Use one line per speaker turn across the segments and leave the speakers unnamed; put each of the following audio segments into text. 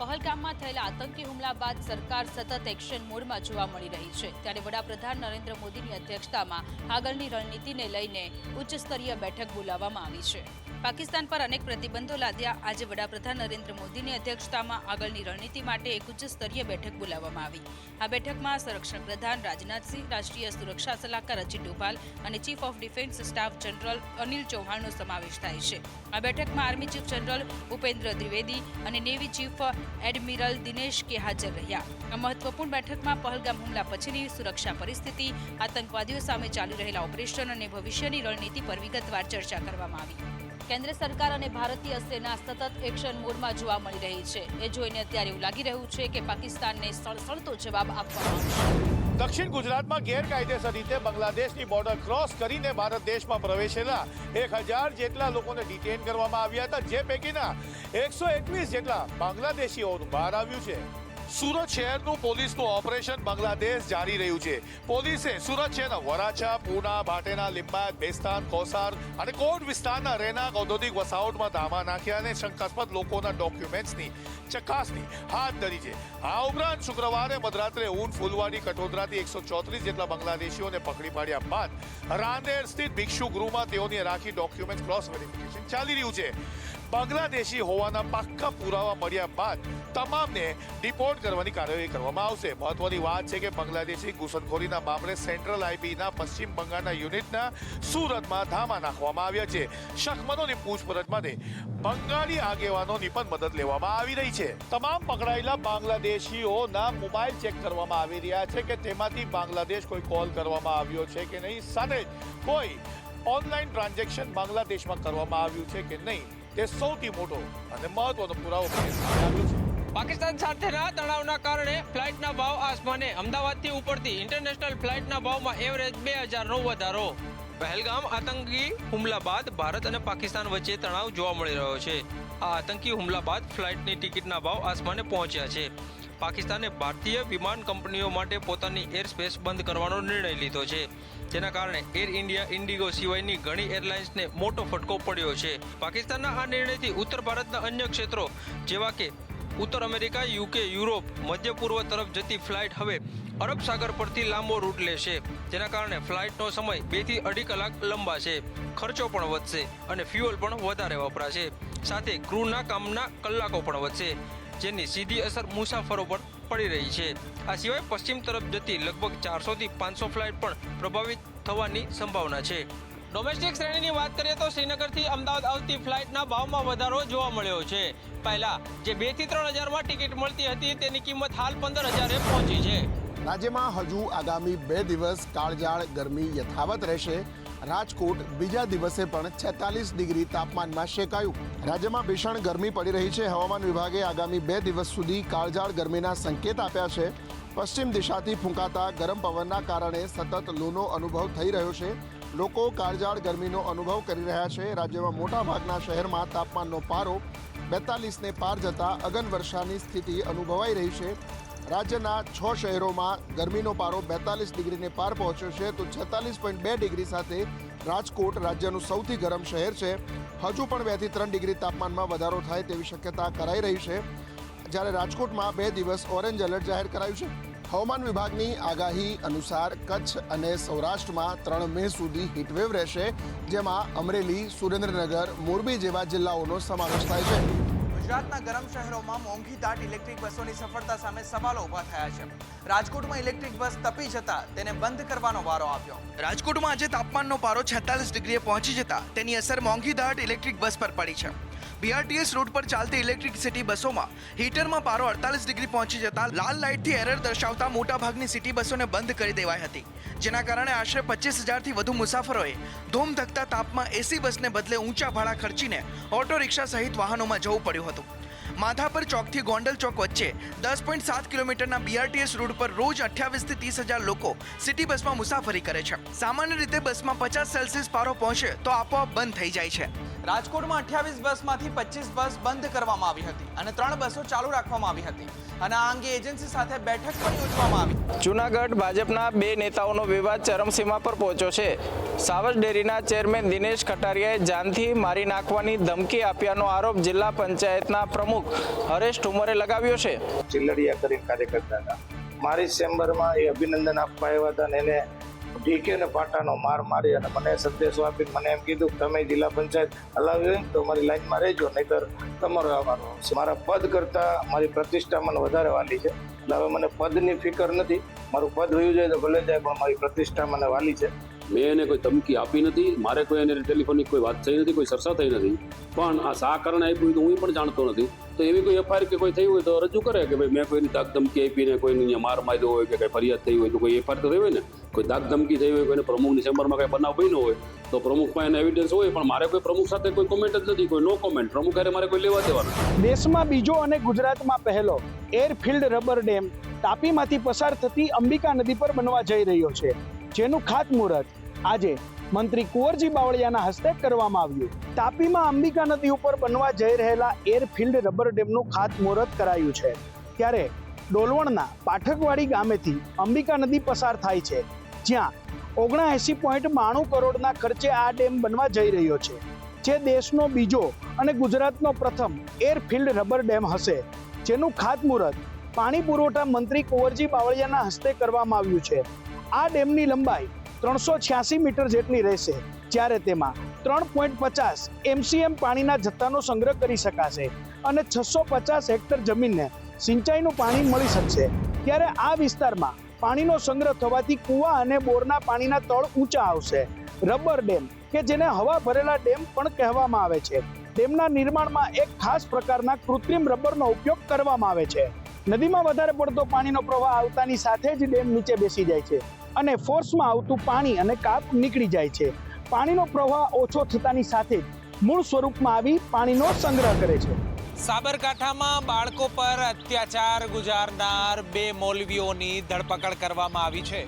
પહલગામમાં થયેલા આતંકી હુમલા બાદ સરકાર સતત એક્શન મોડમાં જોવા મળી રહી છે। ત્યારે વડાપ્રધાન નરેન્દ્ર મોદીની અધ્યક્ષતામાં આગળની રણનીતિને લઈને ઉચ્ચ સ્તરીય બેઠક બોલાવવામાં આવી છે। પાકિસ્તાન પર અનેક પ્રતિબંધો લાદ્યા આજે વડાપ્રધાન નરેન્દ્ર મોદીની અધ્યક્ષતામાં આગળની રણનીતિ માટે એક ઉચ્ચ સ્તરીય બેઠક બોલાવવામાં આવી। આ બેઠકમાં સંરક્ષણ પ્રધાન રાજનાથસિંહ, રાષ્ટ્રીય સુરક્ષા સલાહકાર અજીત ડોભાલ અને chief of defence staff general Anil ચૌહાણનો સમાવેશ થાય છે। આ બેઠકમાં army chief general Bhupendra Dwivedi અને નેવી ચીફ એડમિરલ દિનેશ કે હાજર રહ્યા। આ મહત્વપૂર્ણ બેઠકમાં પહલગામ હુમલા પછીની સુરક્ષા પરિસ્થિતિ, આતંકવાદીઓ સામે ચાલી રહેલા ઓપરેશન અને ભવિષ્યની રણનીતિ પર વિગતવાર ચર્ચા કરવામાં આવી। કેન્દ્ર સરકાર અને ભારતીય સેના સતત એક્શન મોડમાં જોવા મળી રહી છે। એ જોઈને અત્યારે એવું લાગી રહ્યું છે કે પાકિસ્તાનને સળસળતો જવાબ આપવામાં આવશે।
દક્ષિણ ગુજરાતમાં ગેરકાયદેસર રીતે બાંગ્લાદેશની બોર્ડર ક્રોસ કરીને ભારત દેશમાં પ્રવેશેલા 1000 જેટલા લોકોને ડિટેન કરવામાં આવ્યા હતા, જે પૈકીના 121 જેટલા બાંગ્લાદેશીઓનું બહાર આવ્યું છે। સુરત શહેરનું પોલીસનું ઓપરેશન બાંગ્લાદેશ જારી રહ્યું છે। પોલીસે સુરત શહેરના વરાછા, પૂના, ભાટેના, લિંબાયત, બેસ્તાન, કોસાર અને કોટ વિસ્તારના રહેણાંક ઔદ્યોગિક વસાહતમાં ધામા નાખ્યા અને શંકાસ્પદ લોકોના ડોક્યુમેન્ટ્સની ચકાસણી હાથ ધરી છે। આ ઉપરાંત શુક્રવારે મધરાત્રે ઊન, ફુલવાડી, કટોદરાથી 134 જેટલા બાંગ્લાદેશીઓને પકડી પાડ્યા બાદ રાંદેર સ્થિત ભિક્ષુ ગૃહમાં તેઓને રાખી ડોક્યુમેન્ટ ક્રોસ વેરિફિકેશન ચાલી રહ્યું છે। બાંગ્લાદેશી હોવાના પાક્કા પુરાવા મળ્યા બાદ તમામને ડિપોર્ટ કરવાની કાર્યવાહી કરવામાં આવશે। મહત્વની વાત છે કે બાંગ્લાદેશી ઘૂસણખોરીના મામલે સેન્ટ્રલ આઈબીના પશ્ચિમ બંગાળના યુનિટના સુરતમાં ધામા નાખવામાં આવ્યા છે। શકમનોની પૂછપરછ માટે બંગાળી આગેવાનોની પણ મદદ લેવામાં આવી રહી છે। તમામ પકડાયેલા બાંગ્લાદેશીઓના મોબાઈલ ચેક કરવામાં આવી રહ્યા છે કે તેમાંથી બાંગ્લાદેશ કોઈ કોલ કરવામાં આવ્યો છે કે નહીં, સાથે જ કોઈ ઓનલાઈન ટ્રાન્ઝેક્શન બાંગ્લાદેશમાં કરવામાં આવ્યું છે કે નહીં, તે સૌથી મોટો અને મહત્વનો પુરાવો આવ્યો છે।
પાકિસ્તાન સાથેના તણાવના કારણે ફ્લાઇટના ભાવ આસમાને। અમદાવાદથી ઉપડતી ઇન્ટરનેશનલ ફ્લાઇટના ભાવમાં એવરેજ 2000નો વધારો। પહેલગામ આતંકી હુમલા બાદ ભારત અને પાકિસ્તાન વચ્ચે તણાવ જોવા મળી રહ્યો છે। આ આતંકી હુમલા બાદ ફ્લાઇટની ટિકિટના ભાવ આસમાને પહોંચ્યા છે। પાકિસ્તાને ભારતીય વિમાન કંપનીઓ માટે પોતાની એર સ્પેસ બંધ કરવાનો નિર્ણય લીધો છે, જેના કારણે એર ઇન્ડિયા, ઇન્ડિગો સિવાયની ઘણી એરલાઇન્સને મોટો ફટકો પડ્યો છે। પાકિસ્તાનના આ નિર્ણયથી ઉત્તર ભારતના અન્ય ક્ષેત્રો જેવા કે ઉત્તર અમેરિકા, યુકે, યુરોપ, મધ્ય પૂર્વ તરફ જતી ફ્લાઇટ હવે અરબ સાગર પરથી લાંબો રૂટ લેશે, જેના કારણે ફ્લાઇટનો સમય 2 થી 2.5 કલાક લંબાશે, ખર્ચો પણ વધશે અને ફ્યુઅલ પણ વધારે વપરાશે, સાથે ક્રૂના કામના કલાકો પણ વધશે, જેની સીધી અસર મુસાફરો પર પડી રહી છે। આ સિવાય પશ્ચિમ તરફ જતી લગભગ 400 થી 500 ફ્લાઇટ પણ પ્રભાવિત થવાની સંભાવના છે। ડોમેસ્ટિક શ્રેણીની વાત કરીએ તો શ્રીનગરથી અમદાવાદ આવતી ફ્લાઇટના ભાવમાં વધારો જોવા મળ્યો છે। પહેલા જે 2 થી 3 હજારમાં ટિકિટ મળતી હતી તેની કિંમત હાલ 15,000એ પહોંચી છે।
રાજ્યમાં હજુ આગામી 2 દિવસ કાળઝાળ ગરમી યથાવત રહેશે। રાજકોટ બીજા દિવસે પણ 46 ડિગ્રી તાપમાનમાં શેકાયું। રાજ્યમાં ભીષણ ગરમી પડી રહી છે। હવામાન વિભાગે આગામી 2 દિવસ સુધી કાળઝાળ ગરમીના સંકેત આપ્યા છે। પશ્ચિમ દિશાથી ફૂંકાતા ગરમ પવનના કારણે સતત લૂનો અનુભવ થઈ રહ્યો છે। લોકો કાળઝાળ ગરમીનો અનુભવ કરી રહ્યા છે। રાજ્યમાં મોટાભાગના શહેરમાં તાપમાનનો પારો 42ને પાર જતા અગન વર્ષાની સ્થિતિ અનુભવાઈ રહી છે। રાજ્યના 6 શહેરોમાં ગરમીનો પારો 42 ડિગ્રીને પાર પહોંચ્યો છે, તો 46.2 ડિગ્રી સાથે રાજકોટ રાજ્યનું સૌથી ગરમ શહેર છે। હજુ પણ 2 થી 3 ડિગ્રી તાપમાનમાં વધારો થાય તેવી શક્યતા કરાઈ રહી છે, જ્યારે રાજકોટમાં 2 દિવસ ઓરેન્જ એલર્ટ જાહેર કરાયું છે। હવામાન વિભાગની આગાહી અનુસાર કચ્છ અને સૌરાષ્ટ્રમાં 3 મે સુધી હીટવેવ રહેશે, જેમાં અમરેલી, સુરેન્દ્રનગર, મોરબી જેવા જિલ્લાઓનો સમાવેશ થાય છે।
ગુજરાતના ગરમ શહેરોમાં મોંઘી દાટ ઇલેક્ટ્રિક બસોની સફળતા સામે સવાલો ઊભા થયા છે। રાજકોટમાં ઇલેક્ટ્રિક બસ તપી જતા તેને બંધ કરવાનો વારો આવ્યો। રાજકોટમાં આજે તાપમાનનો પારો 46 ડિગ્રીએ પહોંચી જતા તેની અસર મોંઘી દાટ ઇલેક્ટ્રિક બસ પર પડી છે। બીઆરટીએસ રૂટ પર ચાલતી ઇલેક્ટ્રિક સિટી બસોમાં હીટરમાં પારો 48 ડિગ્રી પહોંચી જતા લાલ લાઇટથી એરર દર્શાવતા મોટાભાગની સિટી બસોને બંધ કરી દેવાઈ હતી, જેના કારણે આશરે 25,000થી વધુ મુસાફરોએ ધૂમધકતા તાપમાં એસી બસને બદલે ઊંચા ભાડા ખર્ચીને ઓટો રિક્ષા સહિત વાહનોમાં જવું પડ્યું હતું। માધાપર ચોકથી ગોંડલ ચોક વચ્ચે 10.7 કિલોમીટરના બીઆરટીએસ રૂટ પર રોજ 28 થી 30,000 લોકો સિટી બસમાં મુસાફરી કરે છે। સામાન્ય રીતે બસમાં 50 સેલ્સિયસ પારો પહોંચે તો આપોઆપ બંધ થઈ જાય છે। રાજકોટમાં 28 બસમાંથી 25 બસ બંધ કરવામાં આવી હતી અને 3 બસો ચાલુ રાખવામાં આવી હતી અને આ અંગે એજન્સી સાથે બેઠક પણ યોજવામાં આવી.
જૂનાગઢ ભાજપના 2 નેતાઓનો વિવાદ ચરમસીમા પર પહોંચ્યો છે. સાવજ ડેરીના ચેરમેન દિનેશ કટારિયાએ જાનથી મારી નાખવાની ધમકી આપ્યાનો આરોપ જિલ્લા પંચાયતના પ્રમુખ હરેશ ઠુમરે લગાવ્યો છે.
ચિલ્લડિયા કરીને કાર્યકર્તા હતા. મારી ચેમ્બરમાં એ અભિનંદન આપવા આવ્યા હતા અને એને ઢીકે ને પાટાનો માર મારી અને મને સંદેશો આપીને મને એમ કીધું કે તમે જિલ્લા પંચાયત હલાવી હોય તો મારી લાઈનમાં રહેજો, નહીતર તમારો આવવાનો આવશે. મારા પદ કરતાં મારી પ્રતિષ્ઠા મને વધારે વાલી છે. એટલે હવે મને પદની ફિકર નથી. મારું પદ વયું જાય તો ભલે જાય, પણ મારી પ્રતિષ્ઠા મને વાલી છે.
મેં એને કોઈ ધમકી આપી નથી, મારે કોઈ એને ટેલિફોનિક કોઈ વાત થઈ નથી, કોઈ ચર્ચા થઈ નથી. પણ આ શા કારણે આપ્યું તો હું પણ જાણતો નથી. તો એવી કોઈ એફઆઈઆર કે કોઈ થઈ હોય તો રજૂ કરે કે ભાઈ મેં કોઈની દાગ ધમકી આપીને કોઈને માર માર્યો હોય કે કંઈ ફરિયાદ થઈ હોય તો કોઈ એફઆઈઆર તો થઈ હોય ને. કોઈ દાગ ધમકી થઈ હોય, કોઈને પ્રમુખની ચેમ્બરમાં કંઈ બનાવ બન્યો હોય તો પ્રમુખમાં એનો એવિડન્સ હોય. પણ મારે કોઈ પ્રમુખ સાથે કોઈ કોમેન્ટ જ નથી, કોઈ નો કોમેન્ટ. પ્રમુખ હારે મારે કોઈ લેવા દેવાના.
દેશમાં બીજો અને ગુજરાતમાં પહેલો એરફિલ્ડ રબર ડેમ તાપીમાંથી પસાર થતી અંબિકા નદી પર બનવા જઈ રહ્યો છે, જેનું ખાતમુહૂર્ત આજે મંત્રી કુંવરજી બાવળિયાના હસ્તે કરવામાં આવ્યું. તાપીમાં અંબિકા નદી ઉપર બનવા જઈ રહેલા એરફિલ્ડ રબર ડેમનું ખાતમુહૂર્ત કરાયું છે. ત્યારે ડોલવણના પાઠકવાડી ગામેથી અંબિકા નદી પસાર થાય છે, જ્યાં 79.92 કરોડના ખર્ચે આ ડેમ બનવા જઈ રહ્યો છે, જે દેશનો બીજો અને ગુજરાતનો પ્રથમ એરફિલ્ડ રબર ડેમ હશે, જેનું ખાતમુહૂર્ત પાણી પુરવઠા મંત્રી કુંવરજી બાવળિયાના હસ્તે કરવામાં આવ્યું છે. આ ડેમની લંબાઈ 386 મીટર જેટલી રહેશે, જ્યારે તેમાં 3.50 MCM પાણીના જથ્થાનો સંગ્રહ કરી શકાશે અને 650 હેક્ટર જમીનને સિંચાઈનું પાણી મળી શકશે. ત્યારે આ વિસ્તારમાં પાણીનો સંગ્રહ થવાથી કૂવા અને બોરના પાણીના તળ ઊંચા આવશે. રબર ડેમ કે જેને હવા ભરેલા ડેમ પણ કહેવામાં આવે છે, ડેમના નિર્માણમાં એક ખાસ પ્રકારના કૃત્રિમ રબરનો ઉપયોગ કરવામાં આવે છે. નદીમાં વધારે પડતો પાણીનો પ્રવાહ આવતાની સાથે જ ડેમ નીચે બેસી જાય છે અને ફોર્સમાં આવતું પાણી અને કાપ નીકળી જાય છે. પાણીનો પ્રવાહ ઓછો થતાની સાથે જ મૂળ સ્વરૂપમાં આવી પાણીનો સંગ્રહ કરે છે.
સાબરકાંઠામાં બાળકો પર અત્યાચાર ગુજારનાર 2 મૌલવીઓની ધરપકડ કરવામાં આવી છે.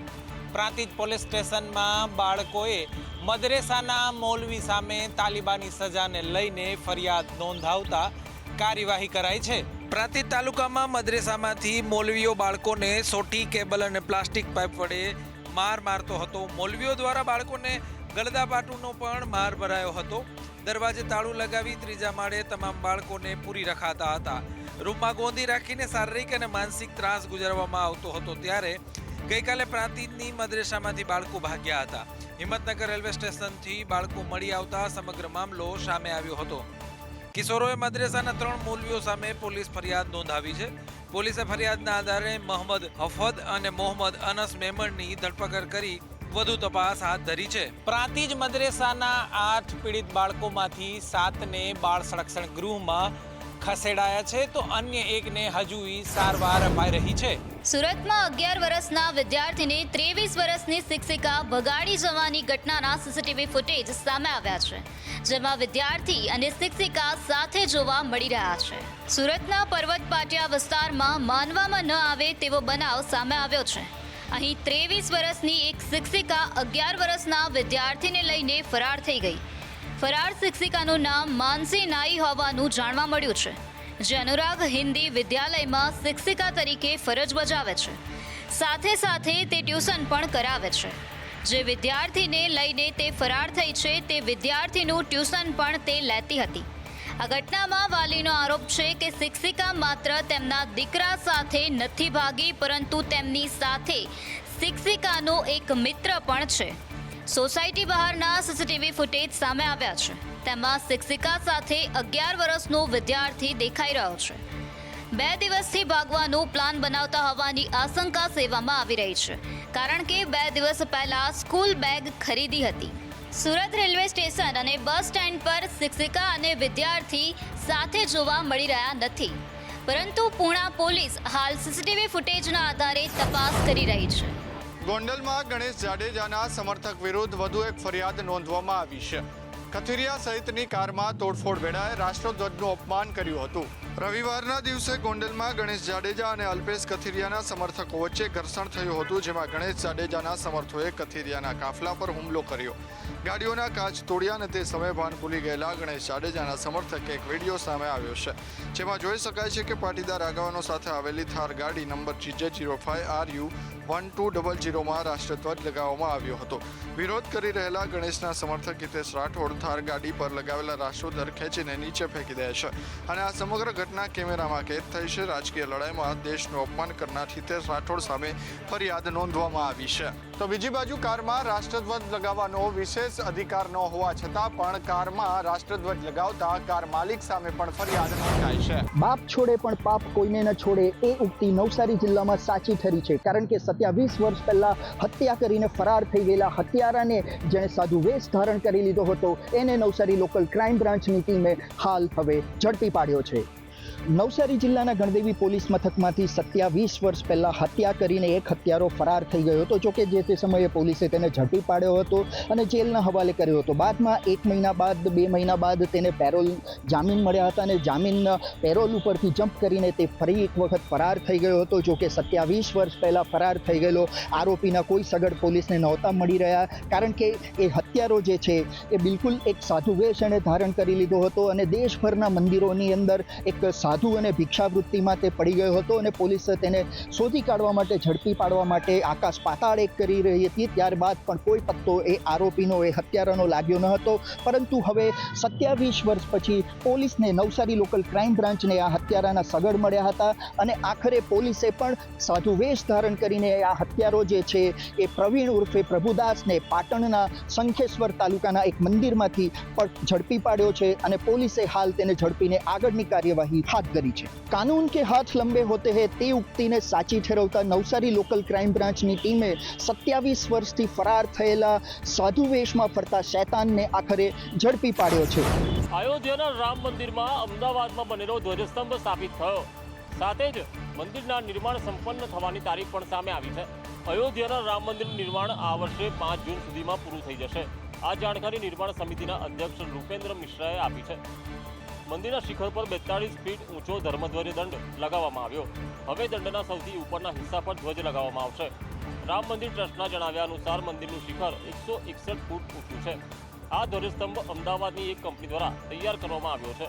પ્રાંતિજ પોલીસ સ્ટેશનમાં બાળકોએ મદરેસાના મૌલવી સામે તાલિબાની સજાને લઈને ફરિયાદ નોંધાવતા કાર્યવાહી કરાઈ છે. પ્રાંતિજ તાલુકામાં મદરેસામાંથી મૌલવીઓ બાળકોને સોટી, કેબલ અને પ્લાસ્ટિક પાઇપ વડે માર મારતો હતો. મૌલવીઓ દ્વારા બાળકોને ગળદાપાટુનો પણ માર ભરાયો હતો. દરવાજે તાળું લગાવી 3જા માળે તમામ બાળકોને પૂરી રખાતા હતા. રૂમમાં ગોંધી રાખીને શારીરિક અને માનસિક ત્રાસ ગુજારવામાં આવતો હતો. ત્યારે ગઈકાલે પ્રાંતિજની મદરેસામાંથી બાળકો ભાગ્યા હતા. હિંમતનગર રેલવે સ્ટેશનથી બાળકો મળી આવતા સમગ્ર મામલો સામે આવ્યો હતો. કિશોરોએ મદરેસાના 3 મૌલવીઓ સામે પોલીસ ફરિયાદ નોંધાવી છે. પોલીસે ફરિયાદના આધારે મોહમ્મદ હફદ અને મોહમ્મદ અનસ મેમણની ધરપકડ કરી વધુ તપાસ હાથ ધરી છે. પ્રાંતિજ મદરેસાના 8 પીડિત બાળકોમાંથી 7ને બાળ સંરક્ષણ ગૃહમાં ખસેડાયા છે, તો અન્ય એકને હજુ સારવાર અપાઈ રહી છે.
સુરતમાં 11 વર્ષના વિદ્યાર્થીને 23 વર્ષની શિક્ષિકા ભગાડી જવાની ઘટનાના સીસીટીવી ફૂટેજ સામે આવ્યા છે, જેમાં વિદ્યાર્થી અને શિક્ષિકા સાથે જોવા મળી રહ્યા છે. સુરતના પર્વત પાટિયા વિસ્તારમાં માનવામાં ન આવે તેવો બનાવ સામે આવ્યો છે. અહીં 23 વર્ષની એક શિક્ષિકા 11 વર્ષના વિદ્યાર્થીને લઈને ફરાર થઈ ગઈ. ફરાર શિક્ષિકાનું નામ માનસી નાઈ હોવાનું જાણવા મળ્યું છે, જે અનુરાગ હિન્દી વિદ્યાલયમાં શિક્ષિકા તરીકે ફરજ બજાવે છે. સાથે સાથે તે ટ્યુશન પણ કરાવે છે. જે વિદ્યાર્થીને લઈને તે ફરાર થઈ છે તે વિદ્યાર્થીનું ટ્યુશન પણ તે લેતી હતી. આ ઘટનામાં વાલીનો આરોપ છે કે શિક્ષિકા માત્ર તેમના દીકરા સાથે નથી ભાગી, પરંતુ તેમની સાથે શિક્ષિકાનો એક મિત્ર પણ છે. સોસાયટી બહારના સીસીટીવી ફૂટેજ સામે આવ્યા છે. તેમાં શિક્ષિકા સાથે 11 વર્ષનો વિદ્યાર્થી દેખાઈ રહ્યો છે. 2 દિવસથી ભાગવાનું પ્લાન બનાવતા હોવાની આશંકા સેવામાં આવી રહી છે, કારણ કે 2 દિવસ પહેલા સ્કૂલ બેગ ખરીદી હતી. સુરત રેલવે સ્ટેશન અને બસ સ્ટેન્ડ પર શિક્ષિકા અને વિદ્યાર્થી સાથે જોવા મળી રહ્યા નથી, પરંતુ પૂણા પોલીસ હાલ સીસીટીવી ફૂટેજના આધારે તપાસ કરી રહી છે.
ગોંડલમાં ગણેશ જાડેજાના સમર્થક વિરુદ્ધ વધુ એક ફરિયાદ નોંધવામાં આવી છે. કથિરિયા સહિતની કારમાં તોડફોડ વેળાએ રાષ્ટ્રધ્વજનું અપમાન કર્યું હતું. રવિવારના દિવસે ગોંડલમાં ગણેશ જાડેજા અને અલ્પેશ કથિરિયાના સમર્થકો વચ્ચે ઘર્ષણ થયું હતું, જેમાં ગણેશ જાડેજાના સમર્થકોએ કથિરિયાના કાફલા પર હુમલો કર્યો. ગાડીઓના કાચ તોડ્યા અને તે સમયે ભાન ભૂલી ગયેલા ગણેશ જાડેજાના સમર્થકે એક વિડીયો સામે આવ્યો છે, જેમાં જોઈ શકાય છે કે પાટીદાર આગેવાનો સાથે આવેલી થાર ગાડી નંબર GJ05RU 1200માં રાષ્ટ્રધ્વજ લગાવવામાં આવ્યો હતો. વિરોધ કરી રહેલા ગણેશના સમર્થક હિતેશ રાઠોડ થાર ગાડી પર લગાવેલા રાષ્ટ્રધ્વજ ખેંચીને નીચે ફેંકી દે છે અને આ સમગ્ર ઘટના કેમેરામાં કેદ થઈ છે. રાજકીય લડાઈમાં દેશનું અપમાન કરનાર હિતેશ રાઠોડ સામે ફરિયાદ નોંધવામાં આવી છે. તો બીજી બાજુ કારમાં રાષ્ટ્રધ્વજ લગાવવાનો વિશેષ અધિકાર ન હોવા છતાં પણ કારમાં રાષ્ટ્રધ્વજ લગાવતા કાર માલિક સામે પણ ફરિયાદ નોંધાઈ છે.
બાપ છોડે પણ પાપ કોઈને ન છોડે એ ઉક્તિ નવસારી જિલ્લામાં સાચી ઠરી છે, કારણ કે 27 વર્ષ પહેલા હત્યા કરીને ફરાર થઈ ગયેલા હત્યારાને જેણે સાધુ વેશ ધારણ કરી લીધો હતો એને નવસારી લોકલ ક્રાઇમ બ્રાન્ચની ટીમે હાલ હવે ઝડપી પાડ્યો છે. નવસારી જિલ્લાના ગણદેવી પોલીસ મથકમાંથી 27 વર્ષ પહેલા હત્યા કરીને એક હત્યારો ફરાર થઈ ગયો હતો. જોકે જે તે સમયે પોલીસે તેને ઝડપી પાડ્યો હતો અને જેલના હવાલે કર્યો હતો. બાદમાં 1 મહિના બાદ 2 મહિના બાદ તેને પેરોલ જામીન મળ્યા હતા અને જામીન પેરોલ ઉપરથી જમ્પ કરીને તે ફરી એક વખત ફરાર થઈ ગયો હતો. જોકે 27 વર્ષ પહેલા ફરાર થઈ ગયેલો આરોપીના કોઈ સગડ પોલીસને નહોતા મળી રહ્યા, કારણ કે એ હત્યારો જે છે એ બિલકુલ એક સાધુ વેશ એણે ધારણ કરી લીધો હતો અને દેશભરના મંદિરોની અંદર એક સાધુ અને ભિક્ષાવૃત્તિમાં તે પડી ગયો હતો અને પોલીસ તેને શોધી કાઢવા માટે, ઝડપી પાડવા માટે આકાશ પાતાળ એક કરી રહી હતી. ત્યારબાદ પણ કોઈ પત્તો એ આરોપીનો, એ હત્યારાનો લાગ્યો ન હતો. પરંતુ હવે 27 વર્ષ પછી પોલીસને, નવસારી લોકલ ક્રાઇમ બ્રાન્ચને આ હત્યારાના સગડ મળ્યા હતા અને આખરે પોલીસે પણ સાધુ વેશ ધારણ કરીને આ હત્યારો જે છે એ પ્રવીણ ઉર્ફે પ્રભુદાસને પાટણના શંખેશ્વર તાલુકાના એક મંદિરમાંથી પણ ઝડપી પાડ્યો છે અને પોલીસે હાલ તેને ઝડપીને આગળની કાર્યવાહી હાથ કરી છે. કાનૂન કે હાથ લંબે હોતે હૈ તે ઉક્તિને સાચી ઠેરવતા નવસારી લોકલ ક્રાઇમ બ્રાન્ચની ટીમે 27 વર્ષથી ફરાર થયેલા સાધુ વેશમાં ફરતા શૈતાનને આખરે ઝડપી પાડ્યો છે.
અયોધ્યાના રામ મંદિરમાં અમદાવાદમાં બનેલો ધ્વજસ્તંભ સ્થાપિત થયો. સાથે જ મંદિરના નિર્માણ સંપન્ન થવાની તારીખ પણ સામે આવી છે. અયોધ્યાના રામ મંદિરનું નિર્માણ આ વર્ષે 5 જૂન સુધીમાં પૂરું થઈ જશે. આ જાણકારી નિર્માણ સમિતિના અધ્યક્ષ રૂપેન્દ્ર મિશ્રાએ આપી છે. મંદિરના શિખર પર 42 ફીટ ઊંચો ધર્મધ્વજ દંડ લગાવવામાં આવ્યો. હવે દંડના સૌથી ઉપરના હિસ્સા પર ધ્વજ લગાવવામાં આવશે. રામ મંદિર ટ્રસ્ટના જણાવ્યા અનુસાર મંદિરનું શિખર 161 ફૂટ ઊંચું છે. આ ધ્વજસ્તંભ અમદાવાદની એક કંપની દ્વારા તૈયાર કરવામાં આવ્યો છે.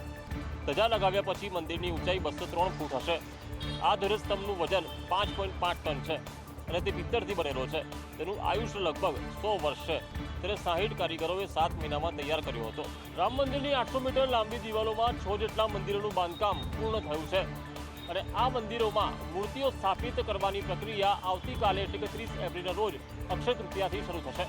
ધજા લગાવ્યા પછી મંદિરની ઊંચાઈ 203 ફૂટ હશે. આ ધ્વજસ્તંભનું વજન 5.5 ટન છે અને તે પિત્તળથી બનેલો છે. તેનું આયુષ્ય લગભગ 100 વર્ષ છે. તેને 60 કારીગરોએ 7 મહિનામાં તૈયાર કર્યો હતો. રામ મંદિરની 800 મીટર લાંબી દિવાલોમાં 6 જેટલા મંદિરોનું બાંધકામ પૂર્ણ થયું છે અને આ મંદિરોમાં મૂર્તિઓ સ્થાપિત કરવાની પ્રક્રિયા આવતીકાલે એટલે કે 30 એપ્રિલના રોજ અક્ષય તૃતીયાથી શરૂ થશે.